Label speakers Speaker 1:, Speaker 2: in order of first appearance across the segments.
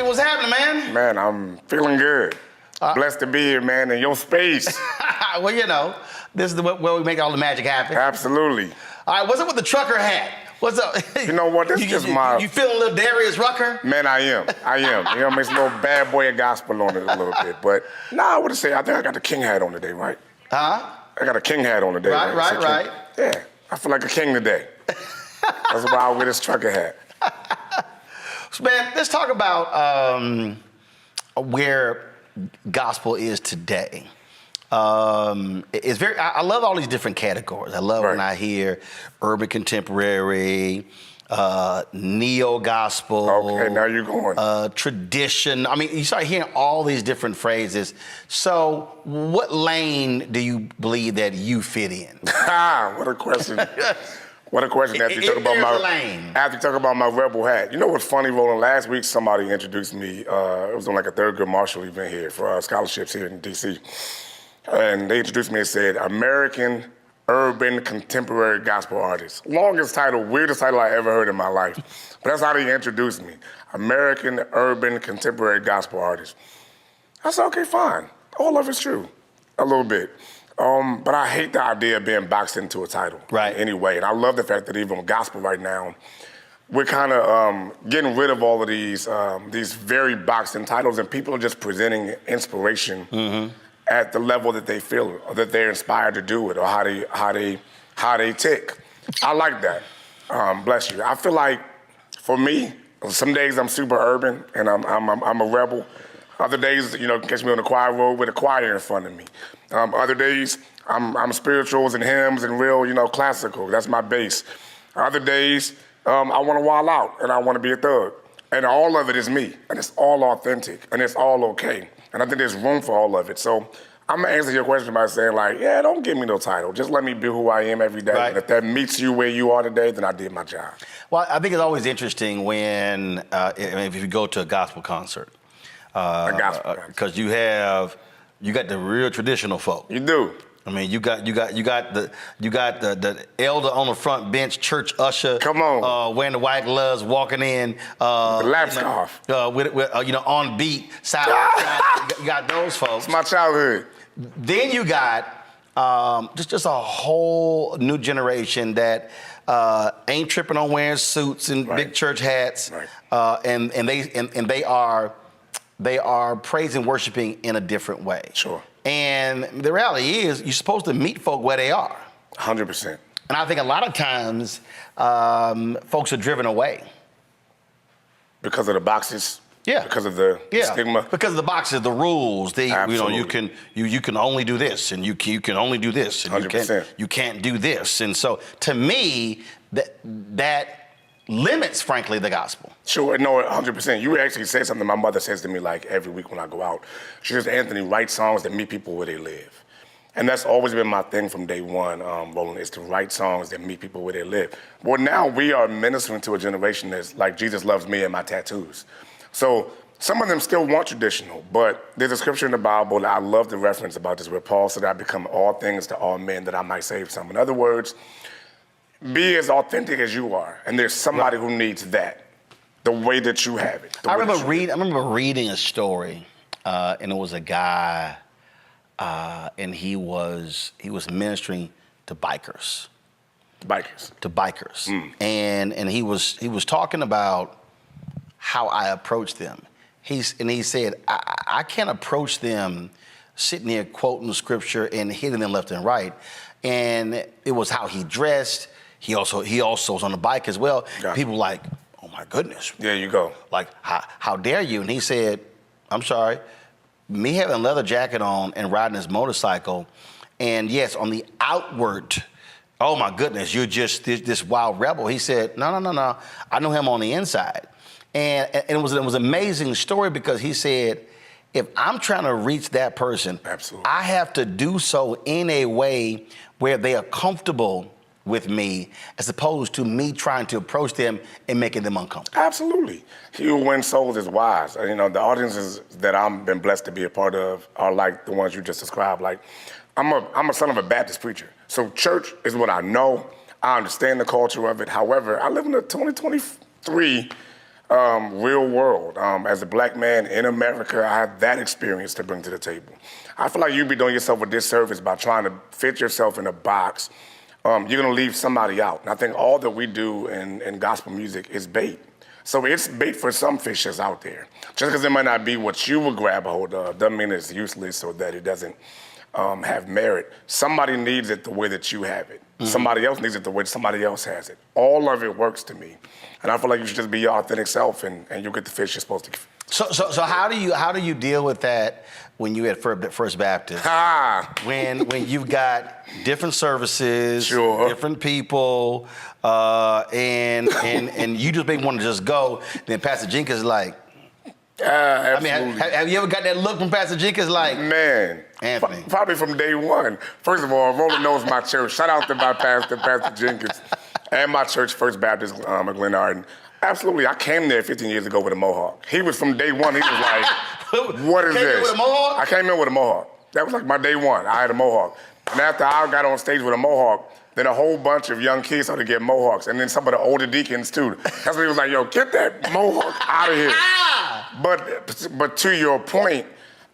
Speaker 1: What's happening, man?
Speaker 2: Man, I'm feeling good. Blessed to be here, man, in your space.
Speaker 1: Well, you know, this is where we make all the magic happen.
Speaker 2: Absolutely.
Speaker 1: All right, what's up with the trucker hat? What's up?
Speaker 2: You know what? This is my...
Speaker 1: You feeling a little Darius Rucker?
Speaker 2: Man, I am. You know, makes a little bad boy of gospel on it a little bit. But, nah, I would say, I think I got the king hat on today, right?
Speaker 1: Huh?
Speaker 2: I got a king hat on today.
Speaker 1: Right.
Speaker 2: Yeah, I feel like a king today. That's why I wear this trucker hat.
Speaker 1: So, man, let's talk about where gospel is today. It's very. I love all these different categories. I love when I hear urban contemporary, neo gospel.
Speaker 2: Okay, now you're going.
Speaker 1: Tradition. I mean, you start hearing all these different phrases. So, what lane do you believe that you fit in?
Speaker 2: What a question. What a question after you talk about my rebel hat. You know what's funny, Roland? Last week somebody introduced me. It was on like a Thurgood Marshall event here for scholarships here in D.C. And they introduced me and said, American Urban Contemporary Gospel Artist. Longest title, weirdest title I ever heard in my life. But that's how they introduced me. American Urban Contemporary Gospel Artist. I said, okay, fine. All of it's true, a little bit. But I hate the idea of being boxed into a title.
Speaker 1: Right.
Speaker 2: Anyway, and I love the fact that even with gospel right now, we're kind of getting rid of all of these very boxed in titles, and people are just presenting inspiration at the level that they feel or that they're inspired to do it, or how they tick. I like that. Bless you. I feel like for me, some days I'm super urban and I'm a rebel. Other days, you know, catch me on the choir road with a choir in front of me. Other days, I'm spirituals and hymns and real, you know, classical. That's my base. Other days, I want to wild out and I want to be a thug. And all of it is me, and it's all authentic, and it's all okay. And I think there's room for all of it. So I'm gonna answer your question by saying, like, yeah, don't give me no title. Just let me be who I am every day. Right. And if that meets you where you are today, then I did my job.
Speaker 1: Well, I think it's always interesting when, if you go to a gospel concert. Because you got the real traditional folk.
Speaker 2: You do.
Speaker 1: I mean, you got the elder on the front bench, church usher.
Speaker 2: Come on.
Speaker 1: Wearing the white gloves, walking in.
Speaker 2: The lap scarf.
Speaker 1: With on beat. Side. You got those folks.
Speaker 2: It's my childhood.
Speaker 1: Then you got just a whole new generation that ain't tripping on wearing suits and big church hats. Right. And they are praising, worshiping in a different way.
Speaker 2: Sure.
Speaker 1: And the reality is, you're supposed to meet folk where they are.
Speaker 2: 100%.
Speaker 1: And I think a lot of times, folks are driven away.
Speaker 2: Because of the boxes?
Speaker 1: Yeah.
Speaker 2: Because of the stigma?
Speaker 1: Because of the boxes, the rules.
Speaker 2: Absolutely.
Speaker 1: You can only do this, and you can only do this, and
Speaker 2: 100%.
Speaker 1: You can't do this. And so, to me, that limits, frankly, the gospel.
Speaker 2: Sure, no, 100%. You actually said something my mother says to me like every week when I go out. She says, Anthony, write songs that meet people where they live. And that's always been my thing from day one, Roland, is to write songs that meet people where they live. Well, now we are ministering to a generation that's like Jesus loves me and my tattoos. So some of them still want traditional, but there's a scripture in the Bible that I love the reference about this where Paul said, I become all things to all men that I might save some. In other words, be as authentic as you are, and there's somebody who needs that, the way that you have it.
Speaker 1: I remember reading a story, and it was a guy, and he was ministering to bikers,
Speaker 2: Bikers.
Speaker 1: To bikers, and he was talking about how I approach them. He said I can't approach them sitting there quoting scripture and hitting them left and right, and it was how he dressed. He also was on the bike as well.
Speaker 2: Gotcha.
Speaker 1: People were like, oh my goodness,
Speaker 2: There you go.
Speaker 1: like how dare you? And he said, I'm sorry, me having a leather jacket on and riding this motorcycle, and yes, on the outward, oh my goodness, you're just this wild rebel. He said, no. I know him on the inside. And it was an amazing story because he said, if I'm trying to reach that person,
Speaker 2: Absolutely.
Speaker 1: I have to do so in a way where they are comfortable with me as opposed to me trying to approach them and making them uncomfortable.
Speaker 2: Absolutely. He who wins souls is wise. You know, the audiences that I've been blessed to be a part of are like the ones you just described. Like, I'm a son of a Baptist preacher. So church is what I know. I understand the culture of it. However, I live in the 2023 real world. As a black man in America, I have that experience to bring to the table. I feel like you'd be doing yourself a disservice by trying to fit yourself in a box. You're gonna leave somebody out. And I think all that we do in gospel music is bait. So it's bait for some fishes out there. Just because it might not be what you would grab a hold of doesn't mean it's useless or that it doesn't have merit. Somebody needs it the way that you have it. Mm-hmm. Somebody else needs it the way somebody else has it. All of it works to me. And I feel like you should just be your authentic self and you'll get the fish you're supposed to.
Speaker 1: So how do you deal with that when you at First Baptist? When you've got different services,
Speaker 2: Sure.
Speaker 1: different people, and you just may want to just go, then Pastor Jenkins is like,
Speaker 2: Absolutely.
Speaker 1: I mean, have you ever got that look from Pastor Jenkins like,
Speaker 2: Man,
Speaker 1: Anthony?
Speaker 2: Probably from day one. First of all, Roland knows my church. Shout out to my pastor, Pastor Jenkins, and my church, First Baptist Glen Arden. Absolutely, I came there 15 years ago with a mohawk. He was from day one. He was like, "What is
Speaker 1: Came
Speaker 2: this?"
Speaker 1: in with a mohawk?
Speaker 2: I came in with a mohawk. That was like my day one. I had a mohawk, and after I got on stage with a mohawk, then a whole bunch of young kids started to get mohawks, and then some of the older deacons too. That's when he was like, "Yo, get that mohawk out of here." But to your point,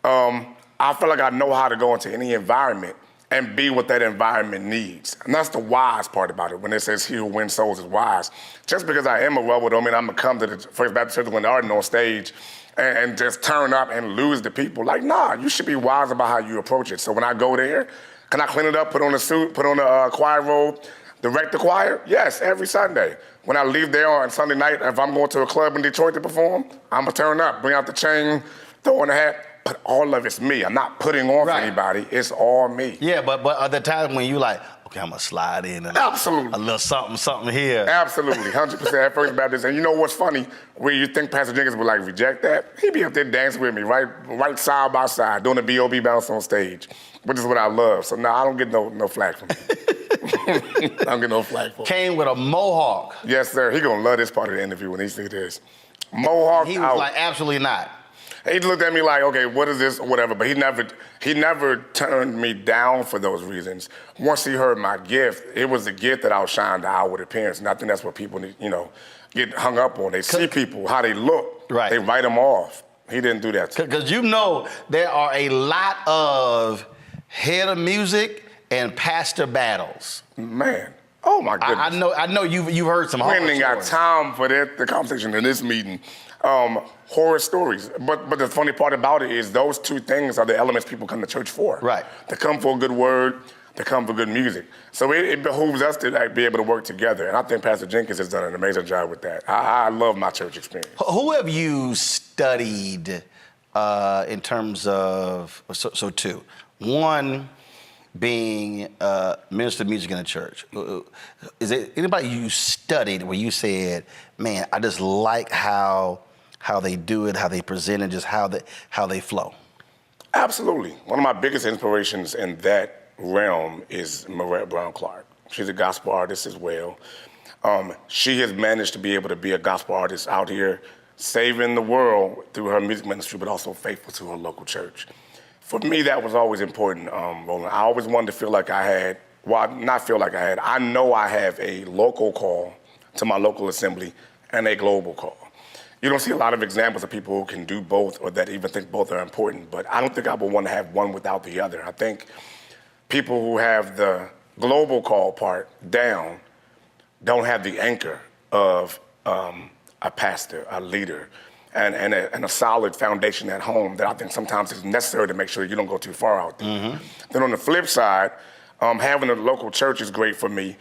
Speaker 2: I feel like I know how to go into any environment and be what that environment needs. And that's the wise part about it. When it says he who wins souls is wise. Just because I am a rebel don't mean I'm gonna come to the First Baptist Church of Glen Arden on stage and just turn up and lose the people. Like, nah, you should be wise about how you approach it. So when I go there, can I clean it up, put on a suit, put on a choir robe, direct the choir? Yes, every Sunday. When I leave there on Sunday night, if I'm going to a club in Detroit to perform, I'm gonna turn up, bring out the chain, throw on the hat. But all of it's me. I'm not putting on for anybody. It's all me.
Speaker 1: Yeah, but at the time when you like, okay, I'm gonna slide in and
Speaker 2: Absolutely.
Speaker 1: a little something here.
Speaker 2: Absolutely, 100% at First Baptist. And you know what's funny? Where you think Pastor Jenkins would like reject that? He'd be up there dancing with me, right side by side, doing a B.O.B. bounce on stage, which is what I love. So now I don't get no flack from him. I don't get no flack for him.
Speaker 1: Came with a mohawk.
Speaker 2: Yes, sir. He gonna love this part of the interview when he sees this. Mohawk
Speaker 1: He was
Speaker 2: out.
Speaker 1: like, absolutely not.
Speaker 2: He looked at me like, okay, what is this or whatever, but he never turned me down for those reasons. Once he heard my gift, it was the gift that outshined the outward appearance, and I think that's what people, get hung up on. They see people, how they look,
Speaker 1: right.
Speaker 2: They write them off. He didn't do that to me.
Speaker 1: Because there are a lot of head of music and pastor battles.
Speaker 2: Man, oh my goodness.
Speaker 1: I know you've heard some horror
Speaker 2: We ain't got
Speaker 1: stories.
Speaker 2: time for the conversation in this meeting. Horror stories. But the funny part about it is those two things are the elements people come to church for.
Speaker 1: Right.
Speaker 2: They come for a good word, they come for good music. So it behooves us to be able to work together. And I think Pastor Jenkins has done an amazing job with that. I love my church experience.
Speaker 1: Who have you studied in terms of, so two. One being minister of music in the church. Is there anybody you studied where you said, man, I just like how they do it, how they present it, just how they flow?
Speaker 2: Absolutely. One of my biggest inspirations in that realm is Marette Brown Clark. She's a gospel artist as well. She has managed to be able to be a gospel artist out here, saving the world through her music ministry, but also faithful to her local church. For me, that was always important, Roland. I always wanted to feel like I had, I know I have a local call to my local assembly and a global call. You don't see a lot of examples of people who can do both or that even think both are important, but I don't think I would want to have one without the other. I think people who have the global call part down don't have the anchor of a pastor, a leader, and a solid foundation at home that I think sometimes is necessary to make sure you don't go too far out there. Then on the flip side, having a local church is great for me,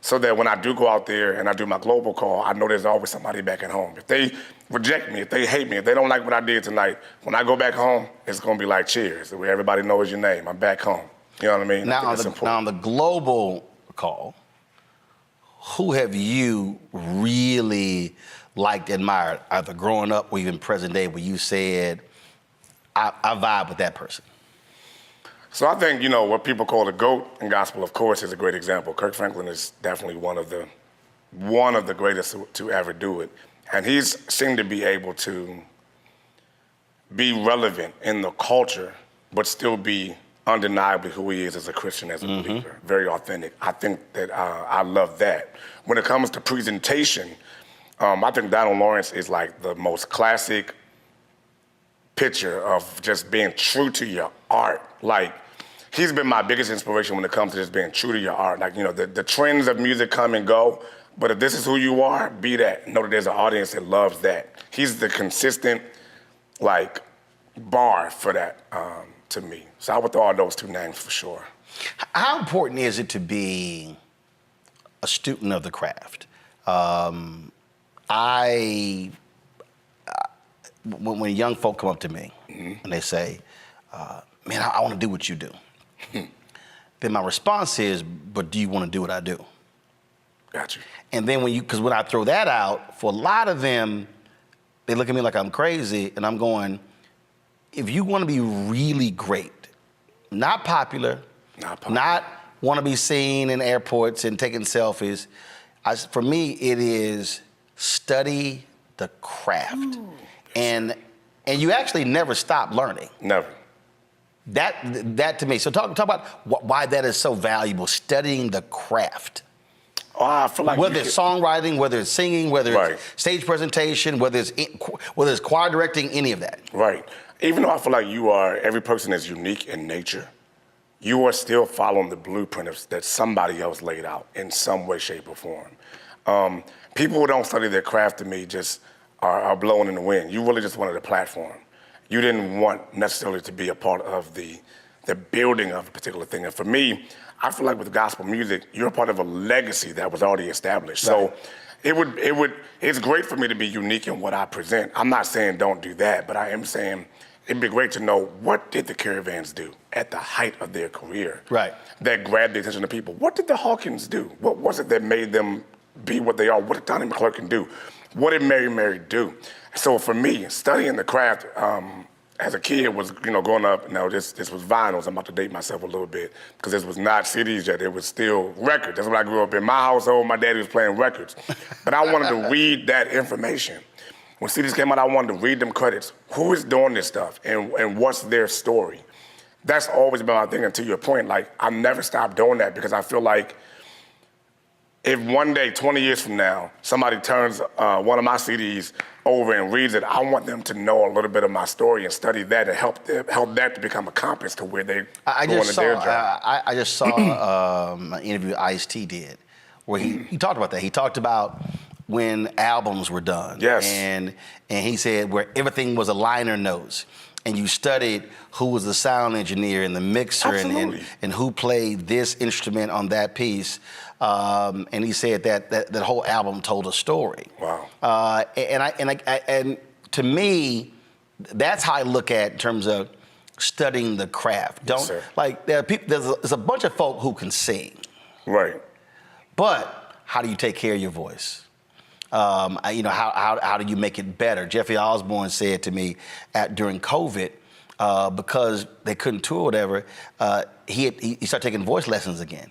Speaker 2: so that when I do go out there and I do my global call, I know there's always somebody back at home. If they reject me, if they hate me, if they don't like what I did tonight, when I go back home, it's gonna be like cheers, where everybody knows your name. I'm back home. You know what I mean?
Speaker 1: Now on the global call, who have you really liked, admired, either growing up or even present day, where you said, I vibe with that person?
Speaker 2: So I think, what people call the GOAT in gospel, of course, is a great example. Kirk Franklin is definitely one of the greatest to ever do it. And he's seemed to be able to be relevant in the culture, but still be undeniably who he is as a Christian, as a believer. Very authentic. I think that I love that. When it comes to presentation, I think Donald Lawrence is like the most classic picture of just being true to your art. Like, he's been my biggest inspiration when it comes to just being true to your art. Like, the trends of music come and go, but if this is who you are, be that. Know that there's an audience that loves that. He's the consistent, bar for that to me. So I would throw out those two names for sure.
Speaker 1: How important is it to be a student of the craft? When young folk come up to me and they say, man, I want to do what you do. Then my response is, but do you want to do what I do?
Speaker 2: Gotcha.
Speaker 1: And then because when I throw that out, for a lot of them, they look at me like I'm crazy, and I'm going, if you want to be really great, not popular, not want to be seen in airports and taking selfies, for me, it is study the craft.
Speaker 2: Ooh.
Speaker 1: And you actually never stop learning.
Speaker 2: Never.
Speaker 1: That to me. So talk about why that is so valuable, studying the craft.
Speaker 2: Oh, I feel like
Speaker 1: whether it's songwriting, whether it's singing, whether it's stage presentation, whether it's choir directing, any of that.
Speaker 2: Right. Even though I feel like every person is unique in nature, you are still following the blueprint that somebody else laid out in some way, shape, or form. People who don't study their craft, to me, just are blowing in the wind. You really just wanted a platform. You didn't want necessarily to be a part of the building of a particular thing. And for me, I feel like with gospel music, you're a part of a legacy that was already established. Right. So it's great for me to be unique in what I present. I'm not saying don't do that, but I am saying it'd be great to know, what did the Caravans do at the height of their career?
Speaker 1: Right.
Speaker 2: That grabbed the attention of people. What did the Hawkins do? What was it that made them be what they are? What did Donnie McClurkin do? What did Mary do? So for me, studying the craft as a kid was, growing up, this was vinyls. I'm about to date myself a little bit, because this was not CDs yet. It was still records. That's what I grew up in. My household, my daddy was playing records. But I wanted to read that information. When CDs came out, I wanted to read them credits. Who is doing this stuff, and what's their story? That's always been my thing. And to your point, I never stopped doing that, because I feel like if one day, 20 years from now, somebody turns one of my CDs over and reads it, I want them to know a little bit of my story and study that and help that to become a compass to where they go into their job.
Speaker 1: I just saw an interview Ice-T did, where he talked about that. He talked about when albums were done.
Speaker 2: Yes.
Speaker 1: And he said where everything was a liner notes, and you studied who was the sound engineer and the mixer and who played this instrument on that piece. And he said that whole album told a story.
Speaker 2: Wow.
Speaker 1: And to me, that's how I look at in terms of studying the craft.
Speaker 2: Yes, sir.
Speaker 1: There's a bunch of folk who can sing.
Speaker 2: Right.
Speaker 1: But how do you take care of your voice? How do you make it better? Jeffrey Osborne said to me during COVID, because they couldn't tour or whatever, he started taking voice lessons again.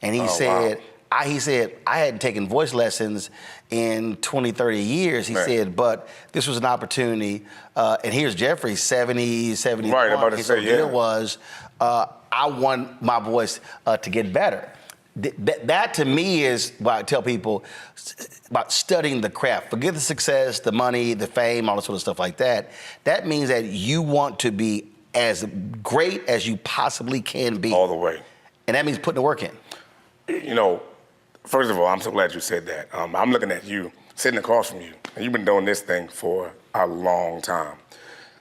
Speaker 1: And he said,
Speaker 2: wow.
Speaker 1: I hadn't taken voice lessons in 20, 30 years. He said, but this was an opportunity. And here's Jeffrey, 70, 71.
Speaker 2: Right, I'm about to say, yeah.
Speaker 1: It was, I want my voice to get better. That to me is what I tell people about studying the craft. Forget the success, the money, the fame, all that sort of stuff like that. That means that you want to be as great as you possibly can be.
Speaker 2: All the way.
Speaker 1: And that means putting the work in.
Speaker 2: First of all, I'm so glad you said that. I'm looking at you, sitting across from you, and you've been doing this thing for a long time.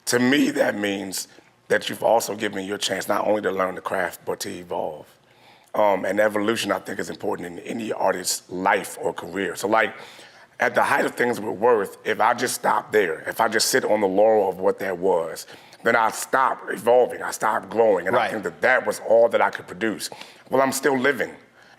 Speaker 2: To me, that means that you've also given me your chance not only to learn the craft, but to evolve. And evolution, I think, is important in any artist's life or career. So, like, at the height of things with Worth, if I just stop there, if I just sit on the laurel of what that was, then I stop evolving, I stop growing, and I think that that was all that I could produce. Well, I'm still living,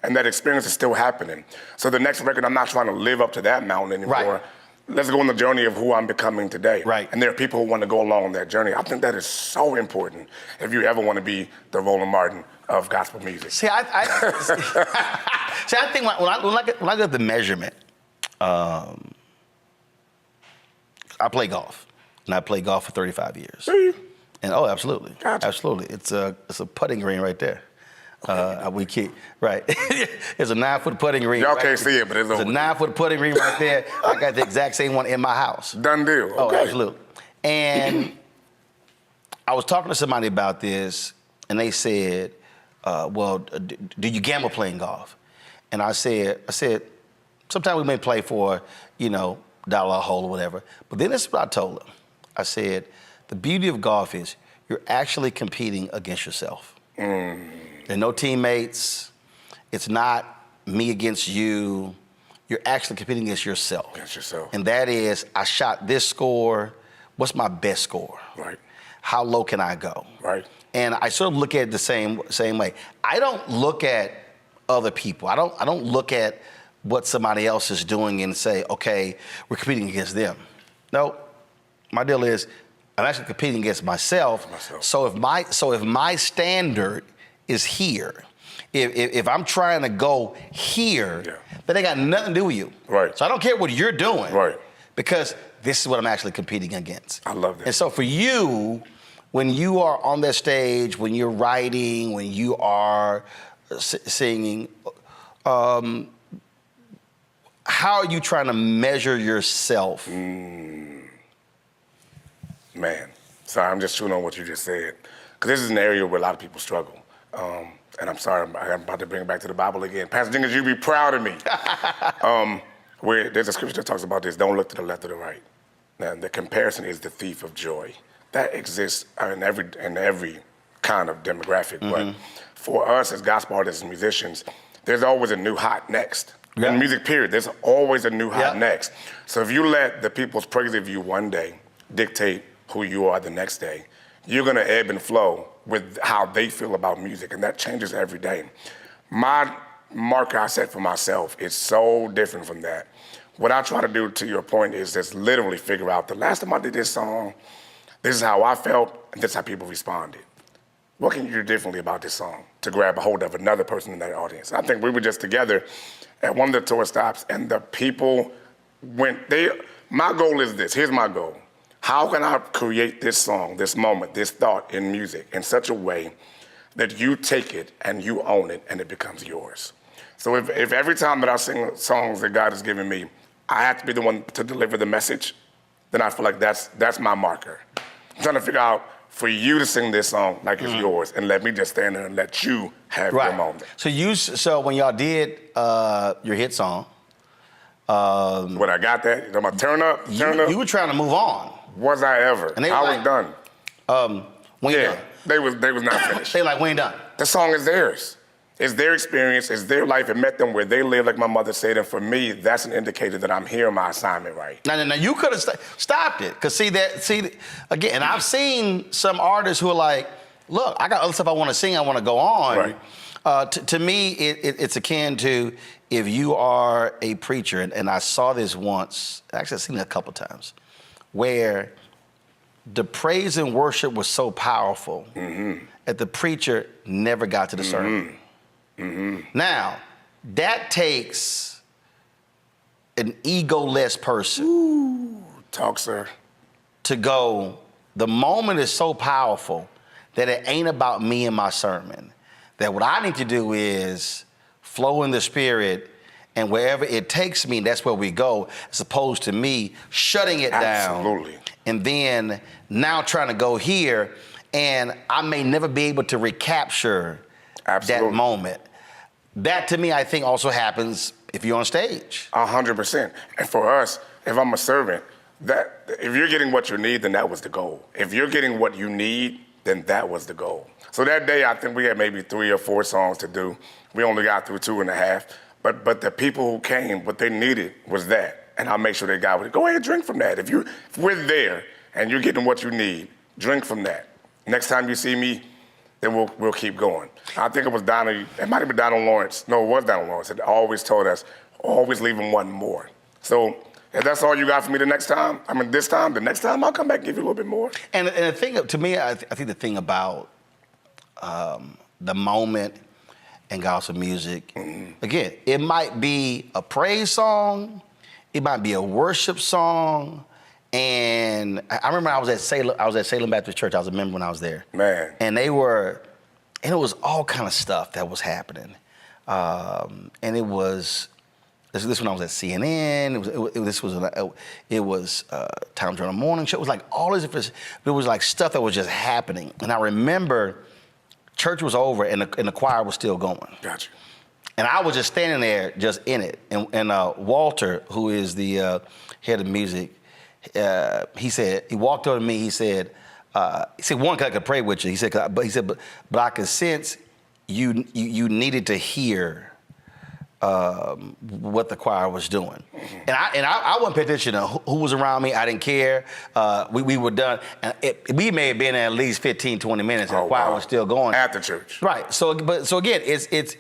Speaker 2: and that experience is still happening. So the next record, I'm not trying to live up to that mountain anymore.
Speaker 1: Right.
Speaker 2: Let's go on the journey of who I'm becoming today.
Speaker 1: Right.
Speaker 2: And there are people who want to go along on that journey. I think that is so important if you ever want to be the Roland Martin of gospel music.
Speaker 1: See, I think when I get the measurement, I play golf, and I played golf for 35 years.
Speaker 2: Do you?
Speaker 1: And oh, absolutely,
Speaker 2: Gotcha.
Speaker 1: absolutely. It's a putting green right there. We keep right. It's a 9-foot putting green.
Speaker 2: Y'all
Speaker 1: right
Speaker 2: can't
Speaker 1: there.
Speaker 2: see it, but it's
Speaker 1: a
Speaker 2: over.
Speaker 1: 9-foot putting green right there. I got the exact same one in my house.
Speaker 2: Done deal.
Speaker 1: Oh,
Speaker 2: Okay.
Speaker 1: absolutely. And I was talking to somebody about this, and they said, "Well, do you gamble playing golf?" And I said, sometimes we may play for, dollar a hole or whatever. But then this is what I told them. I said, the beauty of golf is you're actually competing against yourself. There are no teammates. It's not me against you. You're actually competing against yourself.
Speaker 2: Against yourself.
Speaker 1: And that is, I shot this score. What's my best score?
Speaker 2: Right.
Speaker 1: How low can I go?
Speaker 2: Right.
Speaker 1: And I sort of look at it the same way. I don't look at other people. I don't look at what somebody else is doing and say, okay, we're competing against them. No, my deal is I'm actually competing against myself. So if my standard is here, if I'm trying to go here, then they got nothing to do with you.
Speaker 2: Right.
Speaker 1: So I don't care what you're doing.
Speaker 2: Right.
Speaker 1: Because this is what I'm actually competing against.
Speaker 2: I love that.
Speaker 1: And so for you, when you are on that stage, when you're writing, when you are singing, how are you trying to measure yourself?
Speaker 2: Man, sorry, I'm just chewing on what you just said. Because this is an area where a lot of people struggle. And I'm sorry, I'm about to bring it back to the Bible again. Pastor Jenkins, you be proud of me. Where there's a scripture that talks about this, don't look to the left or the right. Now, the comparison is the thief of joy. That exists in every kind of demographic. But for us as gospel artists and musicians, there's always a new hot next. In music, period, there's always a new hot next. So if you let the people's praise of you one day dictate who you are the next day, you're gonna ebb and flow with how they feel about music, and that changes every day. My marker I set for myself is so different from that. What I try to do, to your point, is just literally figure out the last time I did this song, this is how I felt, and this is how people responded. What can you do differently about this song to grab a hold of another person in that audience? I think we were just together at one of the tour stops, and the people my goal is this, here's my goal. How can I create this song, this moment, this thought in music in such a way that you take it and you own it and it becomes yours? So if every time that I sing songs that God has given me, I have to be the one to deliver the message, then I feel like that's my marker. I'm trying to figure out for you to sing this song like it's yours, and let me just stand there and let you have your moment.
Speaker 1: So when y'all did your hit song,
Speaker 2: When I got that, you know, my turn up.
Speaker 1: You were trying to move on.
Speaker 2: Was I ever?
Speaker 1: And they
Speaker 2: I
Speaker 1: were
Speaker 2: was
Speaker 1: like,
Speaker 2: done.
Speaker 1: When you done?
Speaker 2: They was not finished.
Speaker 1: They like, we ain't done.
Speaker 2: The song is theirs. It's their experience. It's their life. It met them where they live, like my mother said. And for me, that's an indicator that I'm hearing my assignment right.
Speaker 1: Now you could have stopped it. Because again, and I've seen some artists who are like, look, I got other stuff I want to sing, I want to go on. Right. To me, it's akin to if you are a preacher, and I saw this once, actually I've seen it a couple times, where the praise and worship was so powerful that the preacher never got to the sermon. Now, that takes an ego-less person.
Speaker 2: Ooh, talk, sir.
Speaker 1: To go, the moment is so powerful that it ain't about me and my sermon. That what I need to do is flow in the spirit, and wherever it takes me, that's where we go, as opposed to me shutting it down. And then now trying to go here, and I may never be able to recapture that moment. That, to me, I think also happens if you're on stage.
Speaker 2: 100%. And for us, if I'm a servant, that if you're getting what you need, then that was the goal. If you're getting what you need, then that was the goal. So that day, I think we had maybe 3 or 4 songs to do. We only got through 2.5. But the people who came, what they needed was that. And I'll make sure they got it. Go ahead and drink from that. If we're there and you're getting what you need, drink from that. Next time you see me, then we'll keep going. I think it was Donald, it might have been Donald Lawrence. No, it was Donald Lawrence that always told us, always leave them wanting more. So if that's all you got for me the next time, the next time I'll come back and give you a little bit more.
Speaker 1: And the thing, to me, I think the thing about the moment in gospel music, again, it might be a praise song, it might be a worship song, and I remember I was at Salem Baptist Church. I was a member when I was there.
Speaker 2: Man.
Speaker 1: And it was all kind of stuff that was happening. And it was, this when I was at CNN, it was Time Journal Morning Show. It was like all these different, it was like stuff that was just happening. And I remember church was over and the choir was still going.
Speaker 2: Gotcha.
Speaker 1: And I was just standing there just in it. And Walter, who is the head of music, he walked over to me, he said, one, I could pray with you. He said, but I could sense you needed to hear what the choir was doing. And I wasn't paying attention to who was around me. I didn't care. We were done. And we may have been at least 15, 20 minutes and the choir was still going.
Speaker 2: At the church.
Speaker 1: Right. So again, it's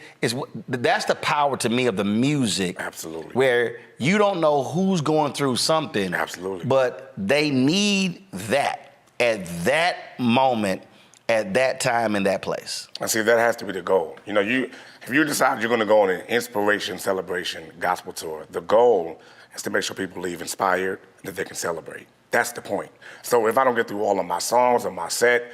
Speaker 1: that's the power to me of the music.
Speaker 2: Absolutely.
Speaker 1: Where you don't know who's going through something.
Speaker 2: Absolutely.
Speaker 1: But they need that at that moment, at that time, in that place.
Speaker 2: I see that has to be the goal. You know, if you decide you're going to go on an inspiration, celebration, gospel tour, the goal is to make sure people leave inspired, that they can celebrate. That's the point. So if I don't get through all of my songs or my set,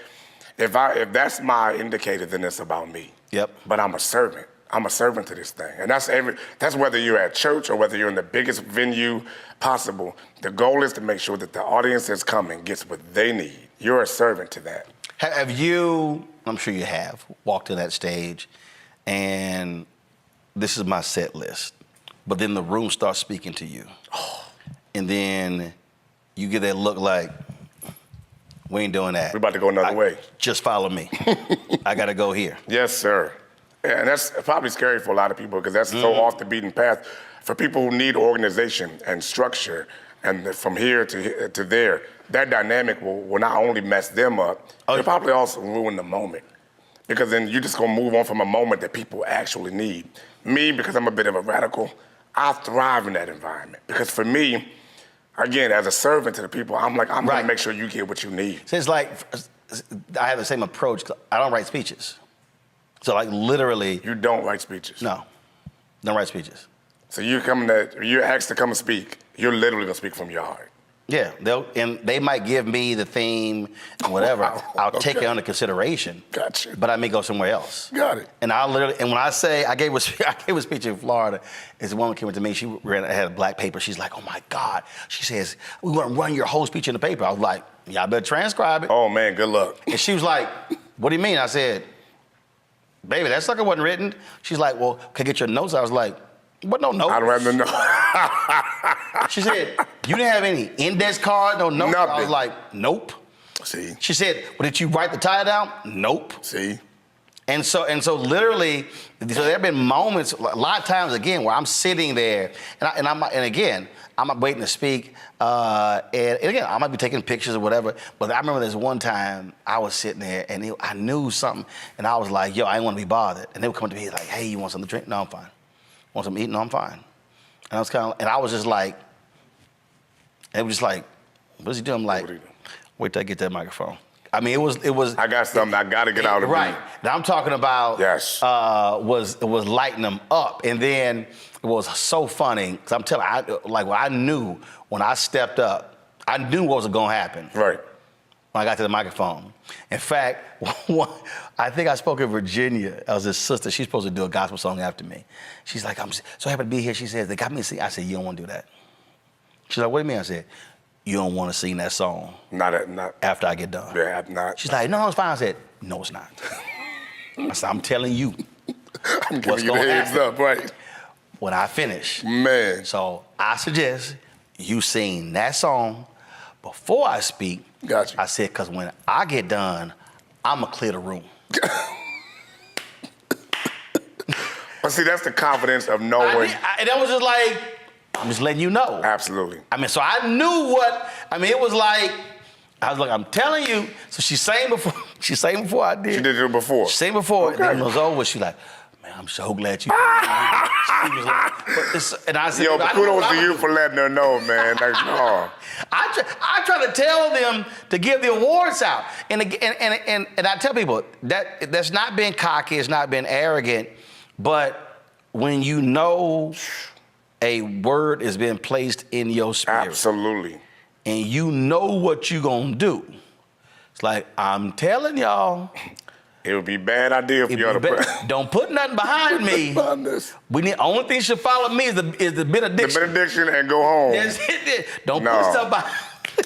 Speaker 2: if that's my indicator, then it's about me.
Speaker 1: Yep.
Speaker 2: But I'm a servant. I'm a servant to this thing. And that's whether you're at church or whether you're in the biggest venue possible. The goal is to make sure that the audience that's coming gets what they need. You're a servant to that.
Speaker 1: Have you, I'm sure you have, walked to that stage and this is my set list, but then the room starts speaking to you. And then you get that look like, we ain't doing that.
Speaker 2: We're about to go another way.
Speaker 1: Just follow me. I got to go here.
Speaker 2: Yes, sir. And that's probably scary for a lot of people because that's so off the beaten path. For people who need organization and structure, and from here to there, that dynamic will not only mess them up, it'll probably also ruin the moment. Because then you're just gonna move on from a moment that people actually need. Me, because I'm a bit of a radical, I thrive in that environment. Because for me, again, as a servant to the people, I'm gonna make sure you get what you need.
Speaker 1: So it's like, I have the same approach. I don't write speeches. So like literally.
Speaker 2: You don't write speeches?
Speaker 1: No, don't write speeches.
Speaker 2: So you're asked to come and speak, you're literally gonna speak from your heart.
Speaker 1: Yeah, they might give me the theme, whatever.
Speaker 2: Wow.
Speaker 1: I'll take it under consideration.
Speaker 2: Gotcha.
Speaker 1: But I may go somewhere else.
Speaker 2: Got it.
Speaker 1: And when I say I gave a speech in Florida, this woman came up to me. She had a black paper. She's like, "Oh my God!" She says, "We want to run your whole speech in the paper." I was like, "Y'all better transcribe it."
Speaker 2: Oh man, good luck.
Speaker 1: And she was like, "What do you mean?" I said, "Baby, that sucker wasn't written." She's like, "Well, can I get your notes?" I was like, "What no notes?"
Speaker 2: I'd rather know.
Speaker 1: She said, "You didn't have any index card, no notes?"
Speaker 2: Nothing.
Speaker 1: I was like, "Nope."
Speaker 2: See?
Speaker 1: She said, "Well, did you write the title down?" Nope.
Speaker 2: See?
Speaker 1: And so literally, so there have been moments, a lot of times again, where I'm sitting there, and again, I'm not waiting to speak, and again, I might be taking pictures or whatever. But I remember this one time I was sitting there, and I knew something, and I was like, "Yo, I didn't want to be bothered." And they would come to me like, "Hey, you want something to drink?" "No, I'm fine." "Want something to eat?" "No, I'm fine." And I was and I was just like, it was just like, "What's he doing?" I'm like, "Wait till I get that microphone." I mean, it was.
Speaker 2: I got something I got to get out of
Speaker 1: right.
Speaker 2: me.
Speaker 1: Now I'm talking about.
Speaker 2: Yes.
Speaker 1: Was lighting them up, and then it was so funny because I'm telling I knew when I stepped up, I knew what was going to happen.
Speaker 2: Right.
Speaker 1: When I got to the microphone. In fact, I think I spoke in Virginia. I was his sister. She's supposed to do a gospel song after me. She's like, "I'm so happy to be here." She says, "They got me to sing." I said, "You don't want to do that." She's like, "What do you mean?" I said, "You don't want to sing that song
Speaker 2: Not
Speaker 1: after I get done."
Speaker 2: Yeah, not.
Speaker 1: She's like, "No, it's fine." I said, "No, it's not." I said, "I'm telling you
Speaker 2: I'm
Speaker 1: what's
Speaker 2: giving you
Speaker 1: going
Speaker 2: the
Speaker 1: to
Speaker 2: heads
Speaker 1: happen."
Speaker 2: up, right?
Speaker 1: when I finish.
Speaker 2: Man.
Speaker 1: So I suggest you sing that song before I speak.
Speaker 2: Got you.
Speaker 1: I said, because when I get done, I'm going to clear the room.
Speaker 2: But see, that's the confidence of knowing.
Speaker 1: And that was just like, I'm just letting you know.
Speaker 2: Absolutely.
Speaker 1: I mean, so I knew it was like, I was like, I'm telling you. So she sang before I did.
Speaker 2: She did it before.
Speaker 1: She sang before,
Speaker 2: Okay.
Speaker 1: and then it was over. She like, man, I'm so glad you. She was like, and I said,
Speaker 2: Yo, kudos to you for letting her know, man. Like, no.
Speaker 1: I try to tell them to give the awards out, and I tell people that's not being cocky, it's not being arrogant, but when you know a word is being placed in your spirit,
Speaker 2: Absolutely.
Speaker 1: and you know what you gonna do, it's like I'm telling y'all.
Speaker 2: It would be a bad idea for y'all to put.
Speaker 1: Don't put nothing behind me. We need only thing should follow me is the benediction.
Speaker 2: The benediction and go home.
Speaker 1: That's it. Don't put stuff behind.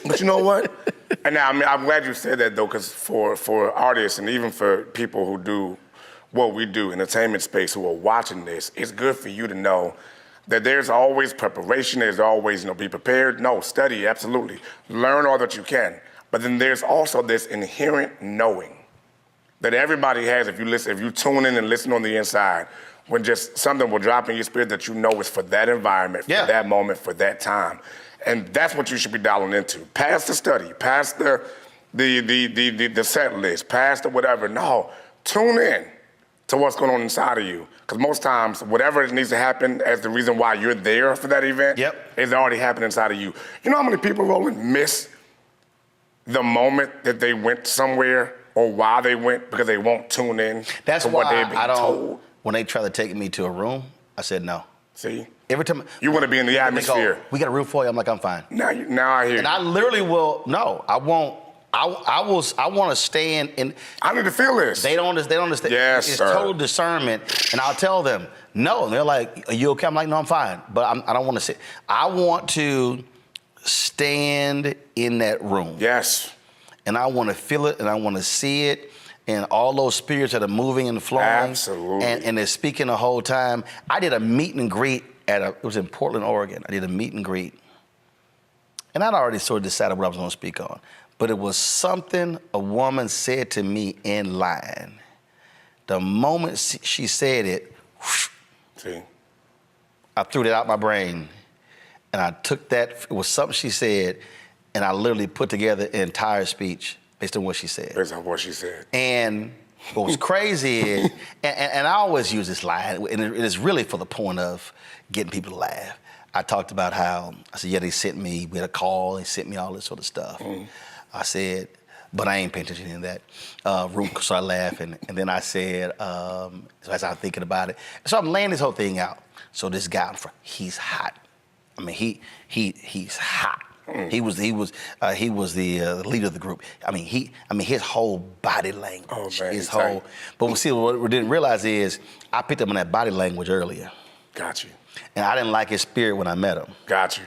Speaker 2: But you know what? And now, I mean, I'm glad you said that though, because for artists and even for people who do what we do, entertainment space, who are watching this, it's good for you to know that there's always preparation. There's always, be prepared. No, study, absolutely. Learn all that you can. But then there's also this inherent knowing that everybody has if you tune in and listen on the inside, when just something will drop in your spirit that you know is for that environment, for that moment, for that time. And that's what you should be dialing into. Past the study, past the set list, past the whatever. No, tune in to what's going on inside of you. Because most times, whatever needs to happen as the reason why you're there for that event is already happening inside of you. You know how many people, Roland, miss the moment that they went somewhere or why they went because they won't tune in
Speaker 1: That's
Speaker 2: to what
Speaker 1: why
Speaker 2: they've been told?
Speaker 1: When they try to take me to a room, I said no.
Speaker 2: See?
Speaker 1: Every time
Speaker 2: You want to be in the atmosphere.
Speaker 1: we got a room for you. I'm like, I'm fine.
Speaker 2: Now I hear
Speaker 1: And
Speaker 2: you.
Speaker 1: I literally will. No, I won't. I want to stay in.
Speaker 2: I need to feel this.
Speaker 1: They don't understand.
Speaker 2: Yes,
Speaker 1: it's
Speaker 2: sir.
Speaker 1: total discernment, and I'll tell them no. And they're like, "Are you okay?" I'm like, "No, I'm fine." But I don't want to sit. I want to stand in that room.
Speaker 2: Yes.
Speaker 1: And I want to feel it, and I want to see it, and all those spirits that are moving and flowing.
Speaker 2: Absolutely.
Speaker 1: And they're speaking the whole time. I did a meet and greet it was in Portland, Oregon. I did a meet and greet. And I'd already sort of decided what I was going to speak on. But it was something a woman said to me in line. The moment she said it,
Speaker 2: See?
Speaker 1: I threw that out my brain. And I took that, it was something she said, and I literally put together an entire speech based on what she said.
Speaker 2: Based on what she said.
Speaker 1: And what was crazy is, and I always use this line, and it is really for the point of getting people to laugh. I talked about how, I said, they sent me, we had a call, they sent me all this sort of stuff. Mm. I said, but I ain't paying attention to that. Room started laughing, and then I said, so as I'm thinking about it, so I'm laying this whole thing out. So this guy in front, he's hot. I mean, he's hot. Mm. He was the leader of the group. I mean, his whole body language, his whole. Tight. But see, what we didn't realize is I picked up on that body language earlier.
Speaker 2: Got you.
Speaker 1: And I didn't like his spirit when I met him.
Speaker 2: Got you.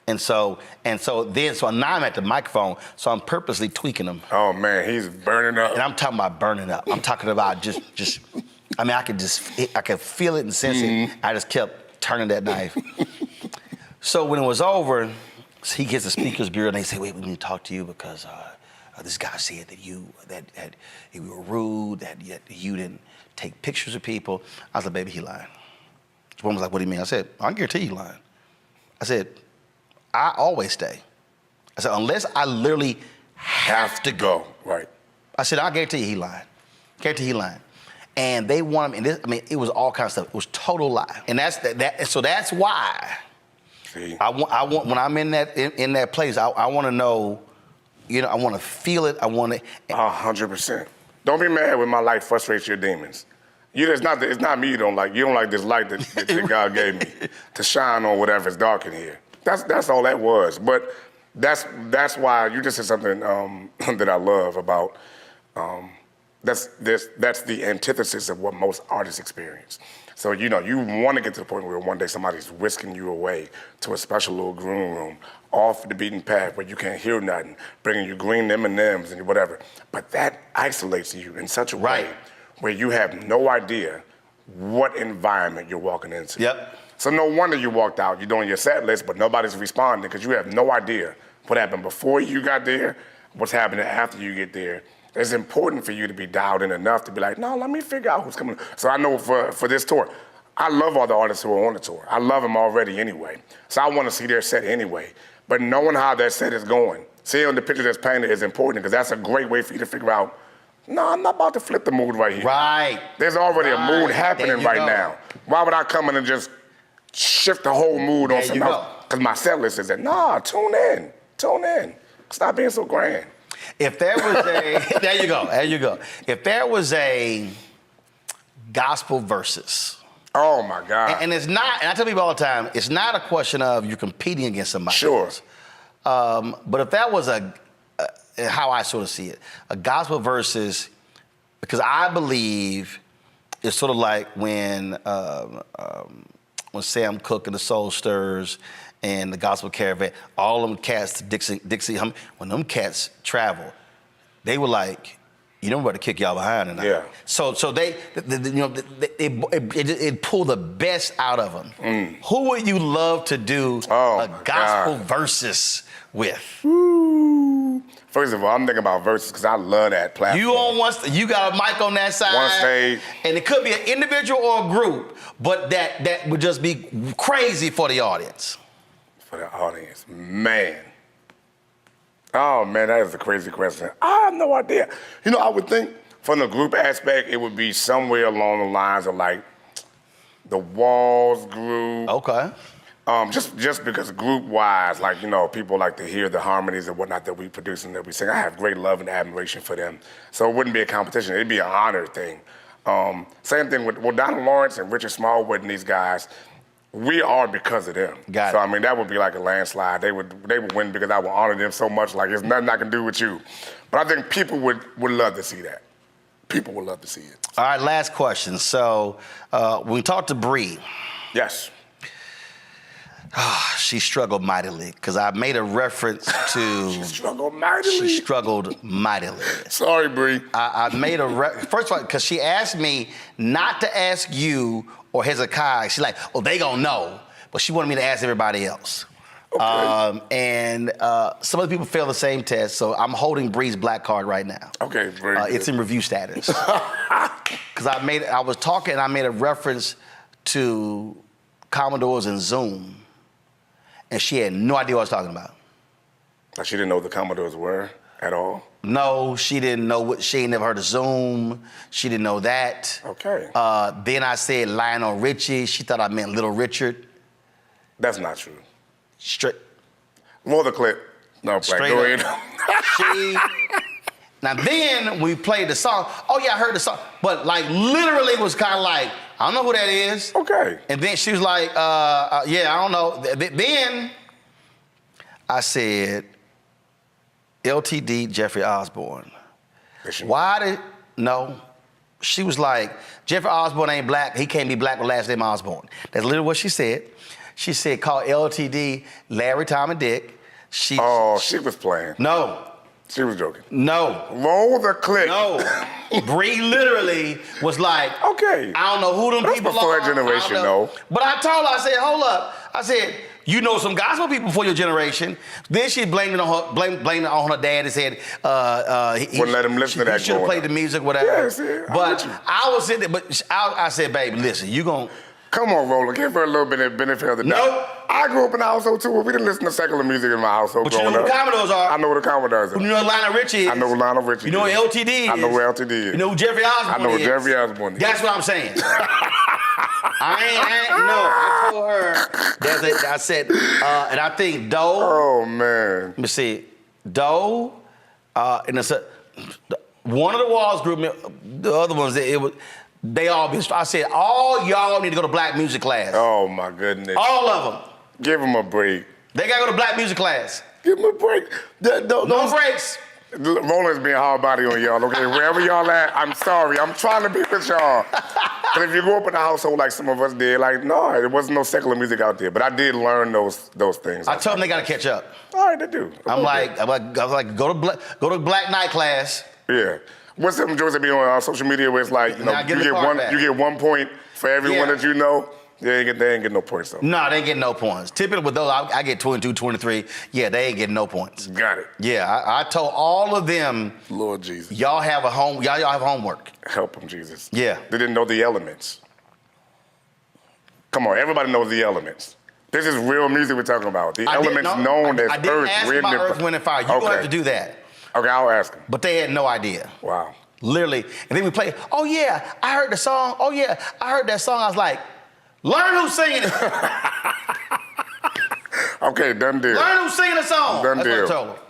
Speaker 1: And so now I'm at the microphone, so I'm purposely tweaking him.
Speaker 2: Oh man, he's burning up.
Speaker 1: And I'm talking about burning up. I'm talking about just. I mean, I could feel it and sense it. I just kept turning that knife. So when it was over, he gets the speaker's bureau and they say, "Wait, we need to talk to you because this guy said that you were rude, that you didn't take pictures of people." I was like, "Baby, he lying." The woman was like, "What do you mean?" I said, "I guarantee you lying." I said, "I always stay." I said, "Unless I literally have to go."
Speaker 2: Right.
Speaker 1: I said, "I guarantee you he lying. Guarantee he lying." And they want him, and it was all kinds of stuff. It was total lie. And so that's why.
Speaker 2: See?
Speaker 1: I want when I'm in that place, I want to know, I want to feel it. I want to.
Speaker 2: 100%. Don't be mad when my light frustrates your demons. It's not me you don't like. You don't like this light that God gave me to shine on whatever's dark in here. That's all that was. But that's why you just said something that I love about. That's the antithesis of what most artists experience. So, you want to get to the point where one day somebody's whisking you away to a special little green room off the beaten path where you can't hear nothing, bringing you green M&Ms and whatever. But that isolates you in such a way where you have no idea what environment you're walking into.
Speaker 1: Yep.
Speaker 2: So no wonder you walked out. You're doing your set list, but nobody's responding because you have no idea what happened before you got there, what's happening after you get there. It's important for you to be dialed in enough to be like, no, let me figure out who's coming. So I know for this tour, I love all the artists who are on the tour. I love them already anyway. So I want to see their set anyway. But knowing how that set is going, seeing the picture that's painted is important because that's a great way for you to figure out, no, I'm not about to flip the mood right here.
Speaker 1: Right.
Speaker 2: There's already a mood happening right now. Why would I come in and just shift the whole mood on something else? Because my set list is that, nah, tune in. Stop being so grand.
Speaker 1: If there was a, there you go. If there was a gospel versus.
Speaker 2: Oh my God.
Speaker 1: And it's not, and I tell people all the time, it's not a question of you're competing against somebody else. But if that was how I sort of see it, a gospel versus, because I believe it's sort of like when Sam Cooke and the Soul Stirrers and the Gospel Caravan, all them cats, Dixie, when them cats travel, they were like, you know, we're about to kick y'all behind tonight. Yeah. So it pulled the best out of them. Who would you love to do a gospel versus with?
Speaker 2: Ooh. First of all, I'm thinking about verses because I love that platform.
Speaker 1: You got a mic on that side.
Speaker 2: One stage.
Speaker 1: And it could be an individual or a group, but that would just be crazy for the audience.
Speaker 2: For the audience, man. Oh man, that is a crazy question. I have no idea. You know, I would think from the group aspect, it would be somewhere along the lines of like the Walls group.
Speaker 1: Okay.
Speaker 2: Just because group-wise, like, you know, people like to hear the harmonies and whatnot that we produce and that we sing. I have great love and admiration for them. So it wouldn't be a competition. It'd be an honor thing. Same thing with Donald Lawrence and Richard Smallwood and these guys. We are because of them.
Speaker 1: Got it.
Speaker 2: So, I mean, that would be like a landslide. They would win because I would honor them so much. Like, there's nothing I can do with you. But I think people would love to see that. People would love to see it.
Speaker 1: All right, last question. So when we talked to Bree.
Speaker 2: Yes.
Speaker 1: She struggled mightily because I made a reference to.
Speaker 2: She struggled mightily.
Speaker 1: She struggled mightily.
Speaker 2: Sorry, Bree.
Speaker 1: I made first of all, because she asked me not to ask you or Hezekiah. She's like, oh, they gonna know. But she wanted me to ask everybody else. Okay. And some of the people failed the same test, so I'm holding Bree's black card right now.
Speaker 2: Okay, very good.
Speaker 1: It's in review status. Because I was talking and I made a reference to Commodores and Zoom. And she had no idea what I was talking about.
Speaker 2: Like she didn't know what the Commodores were at all?
Speaker 1: No, she didn't know she ain't never heard of Zoom. She didn't know that.
Speaker 2: Okay.
Speaker 1: Then I said Lionel Richie. She thought I meant Little Richard.
Speaker 2: That's not true.
Speaker 1: Straight.
Speaker 2: Roll the clip. No,
Speaker 1: straight
Speaker 2: go ahead.
Speaker 1: Now then we played the song. Oh yeah, I heard the song. But like literally it was kind of like, I don't know who that is.
Speaker 2: Okay.
Speaker 1: And then she was like, yeah, I don't know. Then I said, LTD Jeffrey Osborne. No. She was like, Jeffrey Osborne ain't black. He can't be black with last name Osborne. That's literally what she said. She said, call LTD Larry, Tom, and Dick. She was
Speaker 2: playing.
Speaker 1: No.
Speaker 2: She was joking.
Speaker 1: No.
Speaker 2: Roll the clip.
Speaker 1: No. Bree literally was like,
Speaker 2: okay.
Speaker 1: I don't know who them people are.
Speaker 2: That's before generation, though.
Speaker 1: But I told her, I said, hold up. I said, you know some gospel people before your generation. Then she blamed it on her dad and said,
Speaker 2: wouldn't let him listen to that.
Speaker 1: He should have played the music, whatever.
Speaker 2: Yes, yeah,
Speaker 1: but I was sitting there, but I said, baby, listen, you gonna.
Speaker 2: Come on, Roland, give her a little bit of benefit of the doubt.
Speaker 1: No.
Speaker 2: I grew up in a household too where we didn't listen to secular music in my household.
Speaker 1: But you know who the Commodores are.
Speaker 2: I know who the Commodores are.
Speaker 1: You know who Lionel Richie is.
Speaker 2: I know who Lionel Richie is.
Speaker 1: You know who LTD is.
Speaker 2: I know who LTD is.
Speaker 1: You know who Jeffrey Osborne is.
Speaker 2: I know who Jeffrey Osborne is.
Speaker 1: That's what I'm saying. I told her, I said, and I think Doe.
Speaker 2: Oh, man.
Speaker 1: Let me see. Doe, and it's one of the Walls group, the other ones, they all be, I said, all y'all need to go to black music class.
Speaker 2: Oh, my goodness.
Speaker 1: All of them.
Speaker 2: Give them a break.
Speaker 1: They got to go to black music class.
Speaker 2: Give them a break.
Speaker 1: No breaks.
Speaker 2: Roland's being hard body on y'all, okay? Wherever y'all at, I'm sorry. I'm trying to be with y'all. But if you grew up in a household like some of us did, like, no, there wasn't no secular music out there. But I did learn those things.
Speaker 1: I told them they got to catch up.
Speaker 2: All right, they do.
Speaker 1: I'm like, go to black night class.
Speaker 2: Yeah. What's them jokes that be on social media where it's like, you know, you get 1 point for everyone that you know? They ain't getting no points though.
Speaker 1: No, they ain't getting no points. Typically with those, I get 22, 23. Yeah, they ain't getting no points.
Speaker 2: Got it.
Speaker 1: Yeah, I told all of them,
Speaker 2: Lord Jesus.
Speaker 1: y'all have homework.
Speaker 2: Help them, Jesus.
Speaker 1: Yeah.
Speaker 2: They didn't know the elements. Come on, everybody knows the elements. This is real music we're talking about. The elements known as
Speaker 1: I didn't
Speaker 2: earth,
Speaker 1: ask
Speaker 2: wind,
Speaker 1: about
Speaker 2: and
Speaker 1: Earth, Wind, and Fire. You don't have to do that.
Speaker 2: Okay, I'll ask them.
Speaker 1: But they had no idea.
Speaker 2: Wow.
Speaker 1: Literally. And then we play, oh yeah, I heard the song. Oh yeah, I heard that song. I was like, learn who's singing it.
Speaker 2: Okay, done deal.
Speaker 1: Learn who's singing the song.
Speaker 2: Done
Speaker 1: That's
Speaker 2: deal.
Speaker 1: what I told him.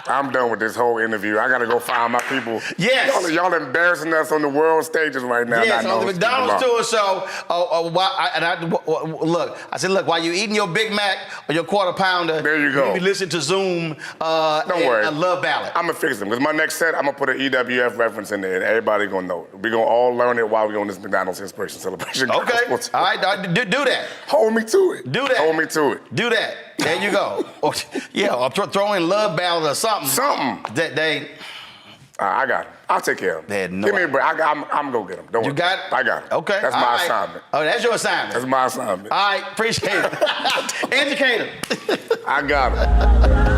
Speaker 2: I'm done with this whole interview. I gotta go find my people.
Speaker 1: Yes.
Speaker 2: Y'all embarrassing us on the world stages right now.
Speaker 1: Yes, on the McDonald's tour show. Look, I said, look, while you eating your Big Mac or your quarter pounder,
Speaker 2: there you go.
Speaker 1: Maybe listen to Zoom.
Speaker 2: Don't worry.
Speaker 1: A love ballad.
Speaker 2: I'm gonna fix them because my next set, I'm gonna put an EWF reference in there, and everybody gonna know. We're gonna all learn it while we're on this McDonald's Inspiration Celebration.
Speaker 1: Okay. All right, do that.
Speaker 2: Hold me to it.
Speaker 1: Do that.
Speaker 2: Hold me to it.
Speaker 1: Do that. There you go. Or throw in love ballad or something.
Speaker 2: Something.
Speaker 1: That they.
Speaker 2: I got him. I'll take care of them.
Speaker 1: They had no
Speaker 2: Give me a break. I'm gonna go get them. Don't worry.
Speaker 1: You got it?
Speaker 2: I got it.
Speaker 1: Okay.
Speaker 2: That's
Speaker 1: All
Speaker 2: my
Speaker 1: right.
Speaker 2: assignment.
Speaker 1: Oh, that's your assignment.
Speaker 2: That's my assignment.
Speaker 1: All right, appreciate it. Educate him.
Speaker 2: I got him.